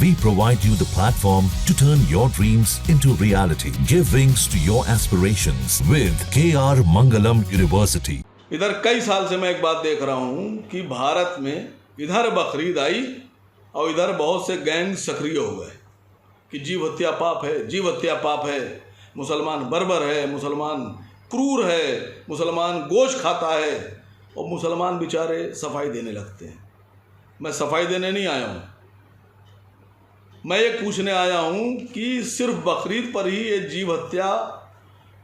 We provide you the platform to turn your dreams into reality. Give wings to your aspirations with KR Mangalam University. इधर कई साल से मैं एक बात देख रहा हूँ कि भारत में इधर बकरीद आई और इधर बहुत से गैंग सक्रिय हो गए कि जीव हत्या पाप है, जीव हत्या पाप है, मुसलमान बर्बर है, मुसलमान क्रूर है, मुसलमान गोश्त खाता है और मुसलमान बेचारे सफाई देने लगते हैं। मैं सफाई देने नहीं आया हूँ, मैं ये पूछने आया हूँ कि सिर्फ बकरीद पर ही ये जीव हत्या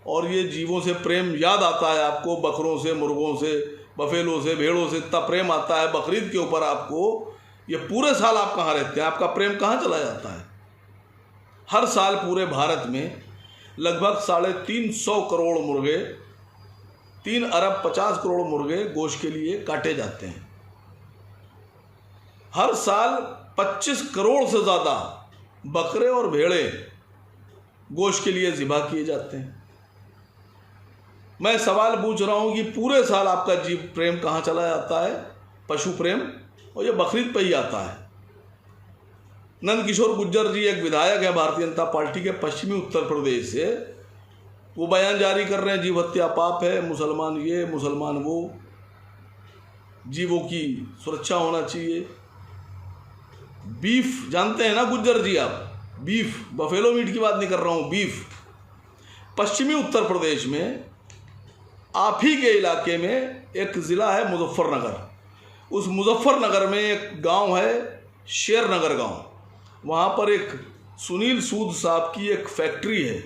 और ये जीवों से प्रेम याद आता है आपको, बकरों से, मुर्गों से, बफेलों से, भेड़ों से इतना प्रेम आता है बकरीद के ऊपर आपको। ये पूरे साल आप कहाँ रहते हैं, आपका प्रेम कहाँ चला जाता है? हर साल पूरे भारत में लगभग 350 करोड़ मुर्गे, 3 अरब 50 करोड़ मुर्गे गोश्त के लिए काटे जाते हैं। हर साल 25 करोड़ से ज़्यादा बकरे और भेड़े गोश्त के लिए ज़िबा किए जाते हैं। मैं सवाल पूछ रहा हूँ कि पूरे साल आपका जीव प्रेम कहाँ चला जाता है, पशु प्रेम, और ये बकरीद पे ही आता है। नंद किशोर गुर्जर जी एक विधायक है भारतीय जनता पार्टी के पश्चिमी उत्तर प्रदेश से, वो बयान जारी कर रहे हैं जीव हत्या पाप है, मुसलमान ये, मुसलमान वो, जीवों की सुरक्षा होना चाहिए। बीफ जानते हैं ना गुर्जर जी आप, बीफ, बफेलो मीट की बात नहीं कर रहा हूँ, बीफ। पश्चिमी उत्तर प्रदेश में आप ही के इलाके में एक ज़िला है मुजफ्फरनगर, उस मुजफ्फरनगर में एक गांव है शेरनगर गांव, वहाँ पर एक सुनील सूद साहब की एक फैक्ट्री है,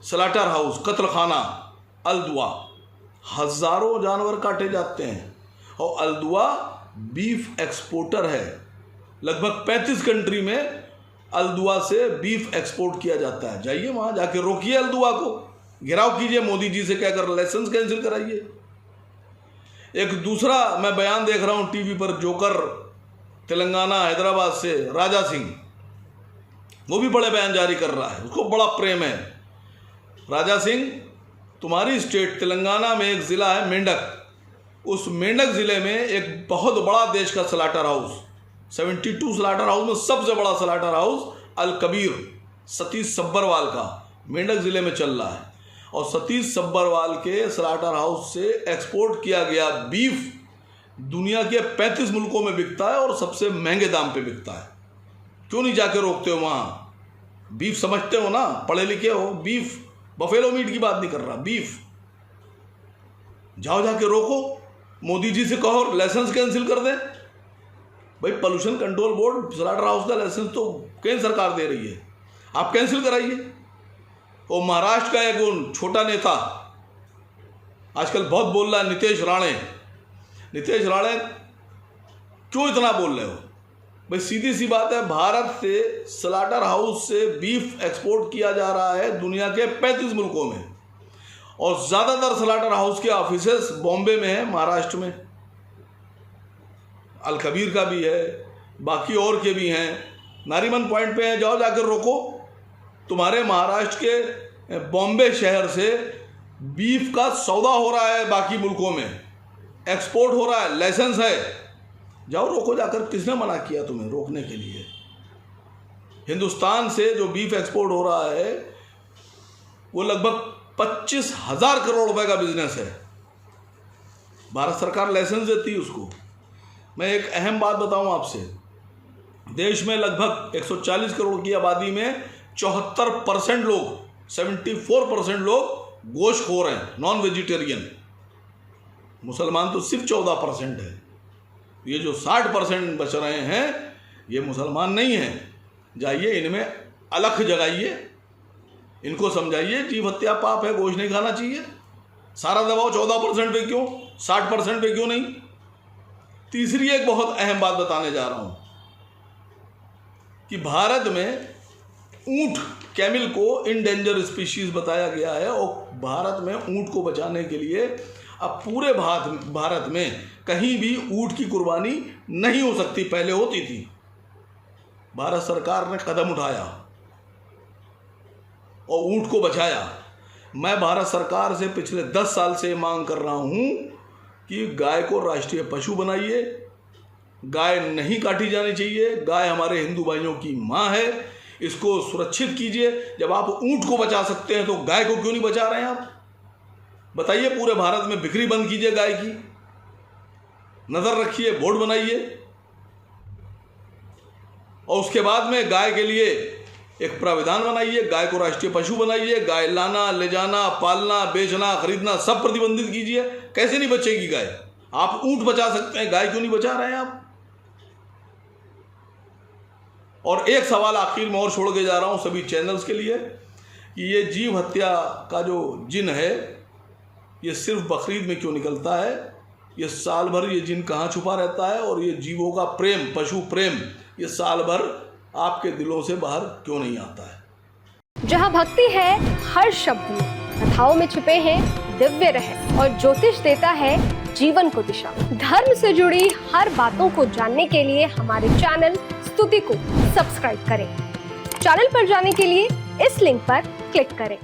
स्लाटर हाउस, कत्लखाना, अलदुआ। हज़ारों जानवर काटे जाते हैं और अलदुआ बीफ एक्सपोर्टर है। लगभग 35 कंट्री में अलदुआ से बीफ एक्सपोर्ट किया जाता है। जाइए वहाँ जाके रोकिए अलदुआ को, घेराव कीजिए, मोदी जी से कहकर लाइसेंस कैंसिल कराइए। एक दूसरा मैं बयान देख रहा हूँ टीवी पर, जोकर तेलंगाना हैदराबाद से राजा सिंह, वो भी बड़े बयान जारी कर रहा है, उसको बड़ा प्रेम है। राजा सिंह, तुम्हारी स्टेट तेलंगाना में एक ज़िला है मेंढक, उस मेंढक ज़िले में एक बहुत बड़ा देश का स्लाटर हाउस, 72 स्लाटर हाउस में सबसे बड़ा स्लाटर हाउस अल कबीर सतीश सब्बरवाल का मेंढक ज़िले में चल रहा है। और सतीश सब्बरवाल के स्लाटर हाउस से एक्सपोर्ट किया गया बीफ दुनिया के 35 मुल्कों में बिकता है और सबसे महंगे दाम पे बिकता है। क्यों नहीं जाके रोकते हो वहाँ? बीफ समझते हो ना, पढ़े लिखे हो। बीफ, बफेलो मीट की बात नहीं कर रहा, बीफ। जाओ जाके रोको, मोदी जी से कहो लाइसेंस कैंसिल कर दें। भाई pollution control board slaughter house का लाइसेंस तो केंद्र सरकार दे रही है, आप कैंसिल कराइए। वो महाराष्ट्र का एक छोटा नेता आजकल बहुत बोल रहा है, नितेश राणे। नितेश राणे क्यों इतना बोल रहे हो भाई? सीधी सी बात है, भारत से स्लाटर हाउस से बीफ एक्सपोर्ट किया जा रहा है दुनिया के 35 मुल्कों में, और ज़्यादातर स्लाटर हाउस के ऑफिसेस बॉम्बे में है, महाराष्ट्र में। अल कबीर का भी है, बाकी और के भी हैं, नारीमन पॉइंट पे हैं। जाओ जाकर रोको। तुम्हारे महाराष्ट्र के बॉम्बे शहर से बीफ का सौदा हो रहा है, बाकी मुल्कों में एक्सपोर्ट हो रहा है, लाइसेंस है। जाओ रोको जाकर। किसने मना किया तुम्हें रोकने के लिए? हिंदुस्तान से जो बीफ एक्सपोर्ट हो रहा है वो लगभग 25,000 करोड़ रुपए का बिजनेस है। भारत सरकार लाइसेंस देती है उसको। मैं एक अहम बात बताऊं आपसे, देश में लगभग 140 करोड़ की आबादी में 74% लोग, 74% लोग गोश्तखोर हैं, नॉन वेजिटेरियन। मुसलमान तो सिर्फ 14% है। ये जो 60% बच रहे हैं ये मुसलमान नहीं हैं। जाइए इनमें अलख जगाइए, इनको समझाइए जीव हत्या पाप है, गोश्त नहीं खाना चाहिए। सारा दबाव 14% पे क्यों, 60% पे क्यों नहीं? तीसरी एक बहुत अहम बात बताने जा रहा हूँ कि भारत में ऊंट, कैमिल को इंडेंजर स्पीशीज बताया गया है, और भारत में ऊंट को बचाने के लिए अब पूरे भारत में कहीं भी ऊंट की कुर्बानी नहीं हो सकती। पहले होती थी, भारत सरकार ने कदम उठाया और ऊंट को बचाया। मैं भारत सरकार से पिछले 10 साल से मांग कर रहा हूं कि गाय को राष्ट्रीय पशु बनाइए, गाय नहीं काटी जानी चाहिए। गाय हमारे हिंदू भाइयों की माँ है, इसको सुरक्षित कीजिए। जब आप ऊंट को बचा सकते हैं तो गाय को क्यों नहीं बचा रहे हैं आप? बताइए, पूरे भारत में बिक्री बंद कीजिए गाय की, नजर रखिए, बोर्ड बनाइए, और उसके बाद में गाय के लिए एक प्राविधान बनाइए, गाय को राष्ट्रीय पशु बनाइए। गाय लाना, ले जाना, पालना, बेचना, खरीदना सब प्रतिबंधित कीजिए। कैसे नहीं बचेगी गाय? आप ऊंट बचा सकते हैं, गाय क्यों नहीं बचा रहे हैं आप? और एक सवाल आखिर में और छोड़ के जा रहा हूं सभी चैनल्स के लिए कि ये जीव हत्या का जो जिन है ये सिर्फ बकरीद में क्यों निकलता है? ये साल भर ये जिन कहाँ छुपा रहता है? और ये जीवों का प्रेम, पशु प्रेम, ये साल भर आपके दिलों से बाहर क्यों नहीं आता है? जहाँ भक्ति है हर शब्द में, कथाओं में छुपे हैं दिव्य रहस्य, और ज्योतिष देता है जीवन को दिशा। धर्म से जुड़ी हर बातों को जानने के लिए हमारे चैनल स्तुति को सब्सक्राइब करें। चैनल पर जाने के लिए इस लिंक पर क्लिक करें।